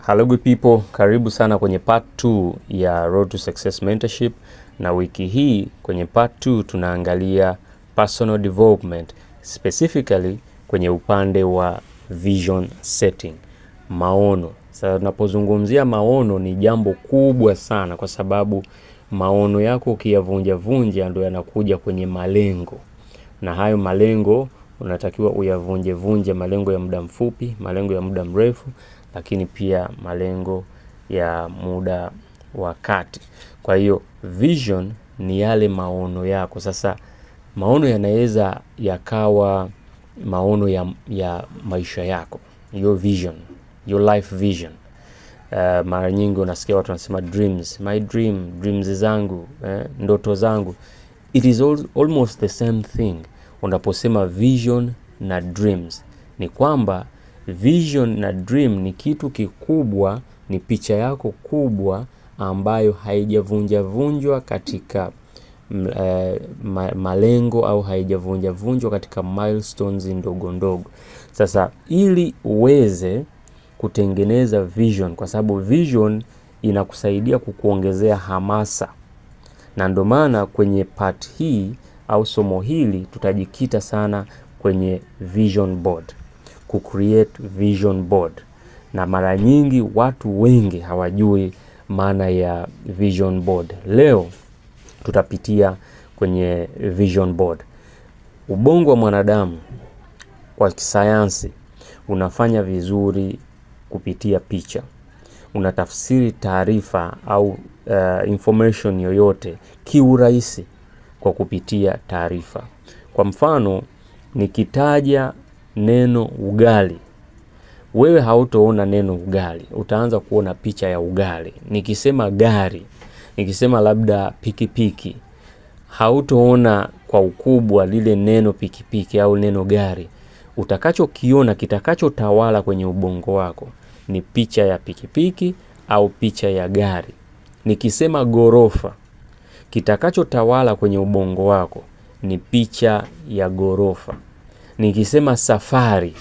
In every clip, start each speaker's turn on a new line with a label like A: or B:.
A: Hello good people, karibu sana kwenye part 2 ya Road to Success Mentorship, na wiki hii kwenye part 2 tunaangalia personal development, specifically kwenye upande wa vision setting, maono. Sasa tunapozungumzia maono ni jambo kubwa sana, kwa sababu maono yako ukiyavunja vunja ndio yanakuja kwenye malengo, na hayo malengo unatakiwa uyavunje, malengo ya muda mfupi, malengo ya muda mrefu, lakini pia malengo ya muda wa kati. Kwa hiyo vision ni yale maono yako. Sasa maono yanaweza yakawa maono ya maisha yako, your vision, your life vision. Mara nyingi unasikia watu wanasema dreams, my dreams zangu, ndoto zangu. It is almost the same thing. Unaposema vision na dreams, ni kwamba vision na dream ni kitu kikubwa, ni picha yako kubwa ambayo haijavunjwa katika malengo au haijavunjwa katika milestones ndogo ndogo. Sasa ili uweze kutengeneza vision, kwa sababu vision inakusaidia kukuongezea hamasa, na ndio maana kwenye part hii au somo hili tutajikita sana kwenye vision board, create vision board. Na mara nyingi watu wengi hawajui maana ya vision board. Leo tutapitia kwenye vision board. Ubongo wa mwanadamu kwa kisayansi unafanya vizuri kupitia picha. Unatafsiri taarifa au information yoyote kiurahisi kwa kupitia taarifa. Kwa mfano, nikitaja neno ugali, wewe hautoona neno ugali, utaanza kuona picha ya ugali. Nikisema gari, nikisema labda pikipiki, hautoona kwa ukubwa lile neno pikipiki au neno gari. Utakachokiona, kitakachotawala kwenye ubongo wako ni picha ya pikipiki au picha ya gari. Nikisema gorofa, kitakachotawala kwenye ubongo wako ni picha ya gorofa. Nikisema safari,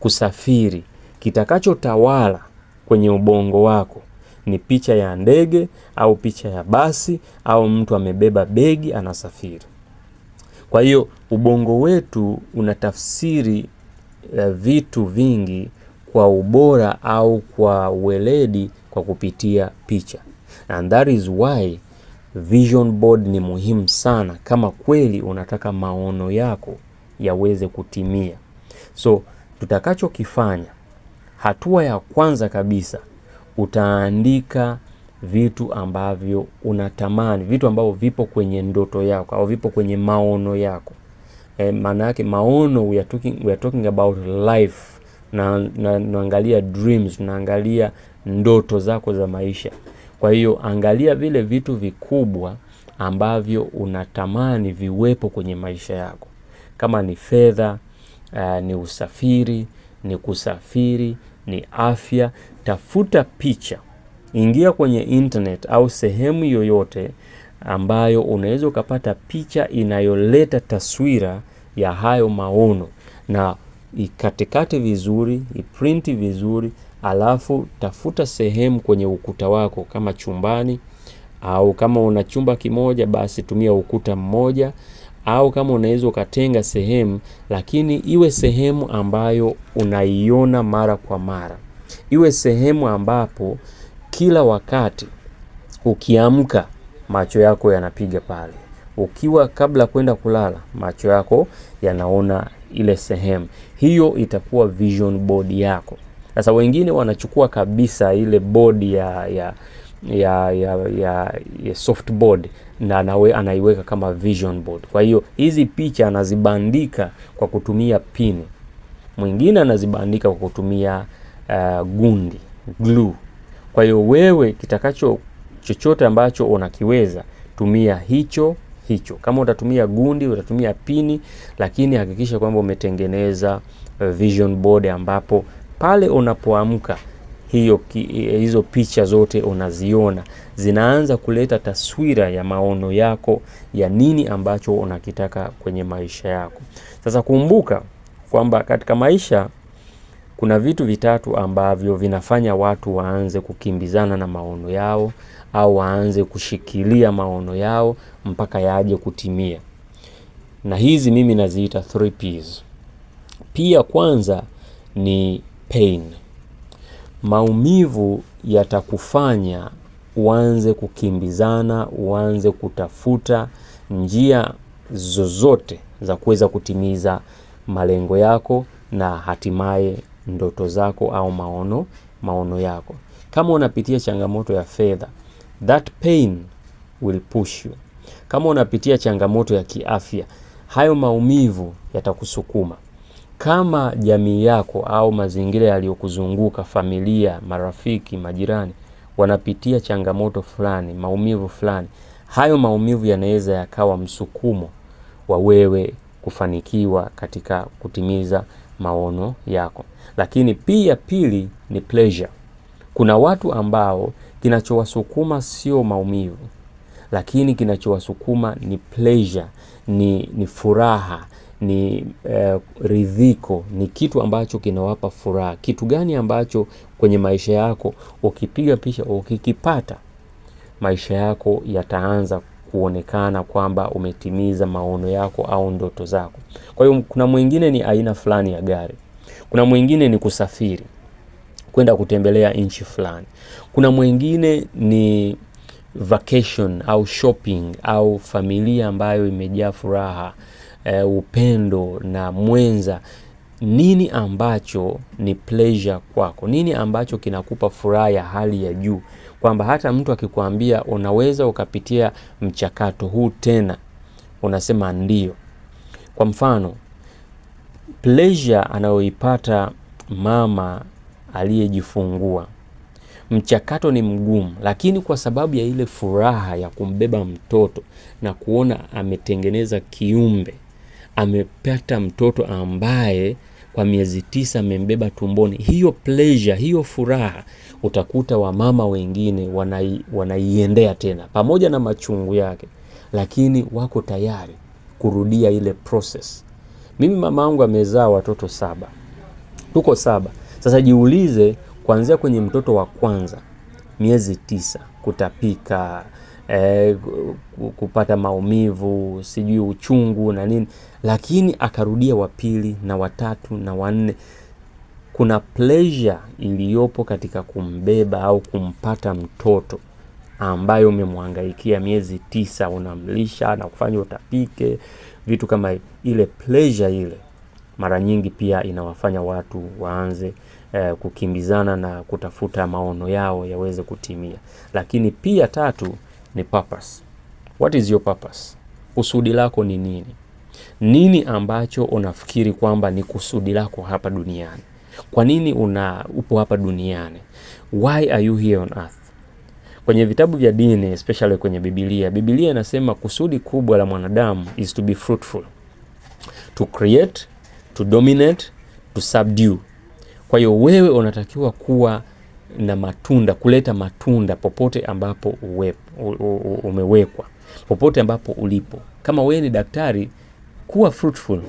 A: kusafiri, kitakachotawala kwenye ubongo wako ni picha ya ndege au picha ya basi au mtu amebeba begi anasafiri. Kwa hiyo ubongo wetu unatafsiri vitu vingi kwa ubora au kwa weledi kwa kupitia picha. And that is why vision board ni muhimu sana kama kweli unataka maono yako yaweze kutimia. So tutakachokifanya, hatua ya kwanza kabisa, utaandika vitu ambavyo unatamani, vitu ambavyo vipo kwenye ndoto yako au vipo kwenye maono yako. Maana yake maono, we are talking about life, na naangalia dreams, naangalia ndoto zako za maisha. Kwa hiyo angalia vile vitu vikubwa ambavyo unatamani viwepo kwenye maisha yako. Kama ni fedha, ni usafiri, ni kusafiri, ni afya, tafuta picha. Ingia kwenye internet au sehemu yoyote ambayo unaweza ukapata picha inayoleta taswira ya hayo maono, na ikatekate vizuri, iprinti vizuri, alafu tafuta sehemu kwenye ukuta wako, kama chumbani, au kama una chumba kimoja basi tumia ukuta mmoja, au kama unaweza ukatenga sehemu, lakini iwe sehemu ambayo unaiona mara kwa mara. Iwe sehemu ambapo kila wakati ukiamka macho yako yanapiga pale. Ukiwa kabla kwenda kulala macho yako yanaona ile sehemu. Hiyo itakuwa vision board yako. Sasa wengine wanachukua kabisa ile board ya soft board na anaiweka kama vision board. Kwa hiyo hizi picha anazibandika kwa kutumia pini. Mwingine anazibandika kwa kutumia gundi, glue. Kwa hiyo wewe chochote ambacho unakiweza, tumia hicho. Kama utatumia gundi, utatumia pini, lakini hakikisha kwamba umetengeneza vision board ambapo pale unapoamka hizo picha zote unaziona, zinaanza kuleta taswira ya maono yako ya nini ambacho unakitaka kwenye maisha yako. Sasa kumbuka kwamba katika maisha kuna vitu vitatu ambavyo vinafanya watu waanze kukimbizana na maono yao au waanze kushikilia maono yao mpaka yaje kutimia. Na hizi mimi naziita 3 P's. Pia kwanza ni pain. Maumivu yatakufanya uanze kukimbizana, uanze kutafuta njia zozote za kuweza kutimiza malengo yako na hatimaye ndoto zako au maono yako. Kama unapitia changamoto ya fedha, that pain will push you. Kama unapitia changamoto ya kiafya, hayo maumivu yatakusukuma. Kama jamii yako au mazingira yaliyokuzunguka, familia, marafiki, majirani, wanapitia changamoto fulani, maumivu fulani, hayo maumivu yanaweza yakawa msukumo wa wewe kufanikiwa katika kutimiza maono yako. Lakini pia pili ni pleasure. Kuna watu ambao kinachowasukuma sio maumivu, lakini kinachowasukuma ni pleasure, ni furaha, ni ridhiko, ni kitu ambacho kinawapa furaha. Kitu gani ambacho kwenye maisha yako ukipiga picha, ukikipata, maisha yako yataanza kuonekana kwamba umetimiza maono yako au ndoto zako. Kwa hiyo kuna mwingine ni aina fulani ya gari. Kuna mwingine ni kusafiri, kwenda kutembelea nchi fulani. Kuna mwingine ni vacation au shopping au familia ambayo imejaa furaha, upendo na mwenza. Nini ambacho ni pleasure kwako? Nini ambacho kinakupa furaha ya hali ya juu, kwamba hata mtu akikwambia unaweza ukapitia mchakato huu tena, unasema ndio? Kwa mfano, pleasure anayoipata mama aliyejifungua, mchakato ni mgumu, lakini kwa sababu ya ile furaha ya kumbeba mtoto na kuona ametengeneza kiumbe, amepata mtoto ambaye kwa miezi 9 amembeba tumboni, hiyo pleasure, hiyo furaha, utakuta wamama wengine wanaiendea tena pamoja na machungu yake, lakini wako tayari kurudia ile process. Mimi mamangu amezaa watoto 7. Tuko 7. Sasa jiulize, kuanzia kwenye mtoto wa kwanza, miezi 9, kutapika, kupata maumivu, sijui uchungu na nini, lakini akarudia wa pili na wa tatu na wa 4. Kuna pleasure iliyopo katika kumbeba au kumpata mtoto ambayo umemhangaikia miezi 9, unamlisha na kufanya utapike, vitu kama ile pleasure ile. Mara nyingi pia inawafanya watu waanze kukimbizana na kutafuta maono yao yaweze kutimia. Lakini pia 3 ni purpose. What is your purpose? Kusudi lako ni nini? Nini ambacho unafikiri kwamba ni kusudi lako hapa duniani? Kwa nini upo hapa duniani? Why are you here on earth? Kwenye vitabu vya dini, especially kwenye Biblia inasema kusudi kubwa la mwanadamu is to be fruitful, to create, to dominate, to subdue. Kwa hiyo wewe unatakiwa kuwa na matunda, kuleta matunda popote ambapo umewekwa, popote ambapo ulipo. Kama wewe ni daktari, kuwa fruitful,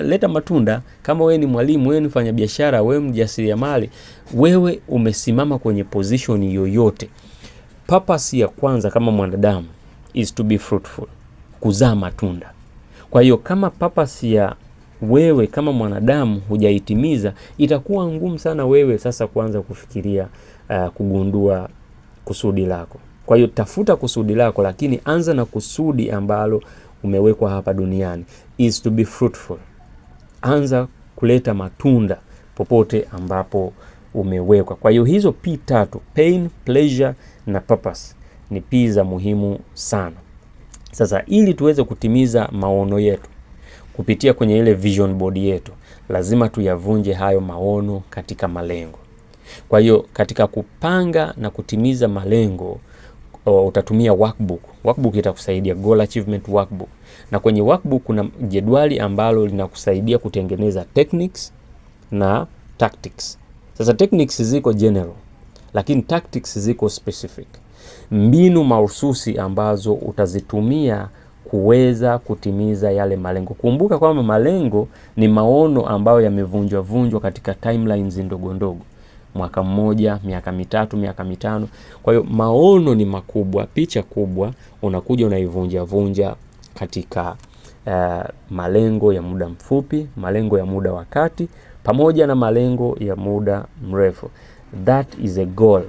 A: leta matunda. Kama wewe ni mwalimu, wewe ni mfanyabiashara, wewe mjasiriamali, wewe umesimama kwenye position yoyote, purpose ya kwanza kama mwanadamu is to be fruitful, kuzaa matunda. Kwa hiyo kama purpose ya wewe kama mwanadamu hujaitimiza, itakuwa ngumu sana wewe sasa kuanza kufikiria kugundua kusudi lako. Kwa hiyo tafuta kusudi lako, lakini anza na kusudi ambalo umewekwa hapa duniani, is to be fruitful. Anza kuleta matunda popote ambapo umewekwa. Kwa hiyo hizo P3, pain, pleasure na purpose, ni P za muhimu sana. Sasa ili tuweze kutimiza maono yetu kupitia kwenye ile vision board yetu, lazima tuyavunje hayo maono katika malengo. Kwa hiyo katika kupanga na kutimiza malengo, utatumia workbook. Workbook itakusaidia, goal achievement workbook. Na kwenye workbook kuna jedwali ambalo linakusaidia kutengeneza techniques na tactics. Sasa techniques ziko general, lakini tactics ziko specific. Mbinu mahususi ambazo utazitumia kuweza kutimiza yale malengo. Kumbuka kwamba malengo ni maono ambayo yamevunjwa katika timelines ndogo ndogo. Mwaka mmoja, miaka mitatu, miaka mitano. Kwa hiyo maono ni makubwa, picha kubwa unakuja unaivunja katika malengo ya muda mfupi, malengo ya muda wa kati, pamoja na malengo ya muda mrefu. That is a goal.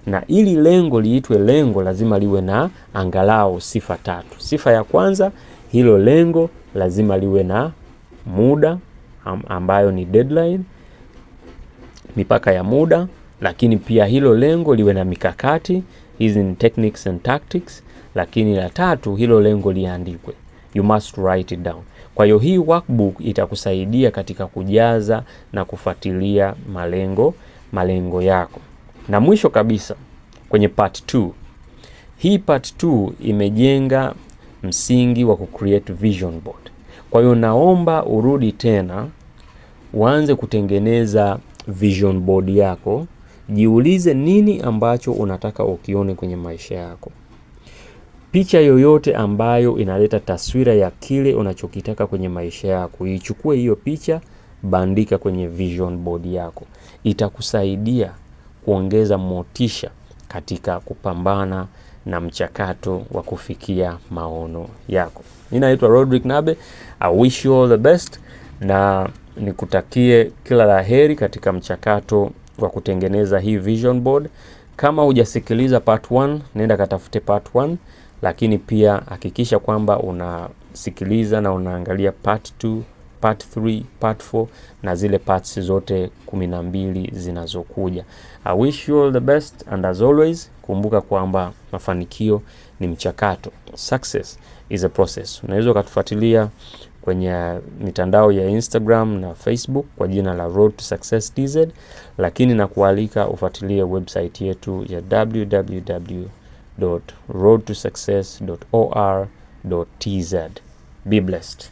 A: Na ili lengo liitwe lengo lazima liwe na angalau sifa 3. Sifa ya kwanza, hilo lengo lazima liwe na muda ambayo ni deadline, mipaka ya muda, lakini pia hilo lengo liwe na mikakati, hizi ni techniques and tactics, lakini la 3, hilo lengo liandikwe. You must write it down. Kwa hiyo hii workbook itakusaidia katika kujaza na kufuatilia malengo yako. Na mwisho kabisa kwenye part 2. Hii part 2 imejenga msingi wa kucreate vision board. Kwa hiyo naomba urudi tena uanze kutengeneza vision board yako. Jiulize nini ambacho unataka ukione kwenye maisha yako. Picha yoyote ambayo inaleta taswira ya kile unachokitaka kwenye maisha yako, ichukue hiyo picha, bandika kwenye vision board yako. Itakusaidia kuongeza motisha katika kupambana na mchakato wa kufikia maono yako. Mimi naitwa Rodrick Nabe. I wish you all the best na nikutakie kila laheri katika mchakato wa kutengeneza hii vision board. Kama hujasikiliza part 1, nenda katafute part 1, lakini pia hakikisha kwamba unasikiliza na unaangalia part 2, part 3, part 4 na zile parts zote 12 zinazokuja. I wish you all the best and as always, kumbuka kwamba mafanikio ni mchakato. Success is a process. Unaweza kutufuatilia kwenye mitandao ya Instagram na Facebook kwa jina la Road to Success TZ, lakini na kualika ufuatilie website yetu ya www.roadtosuccess.or.tz. Be blessed.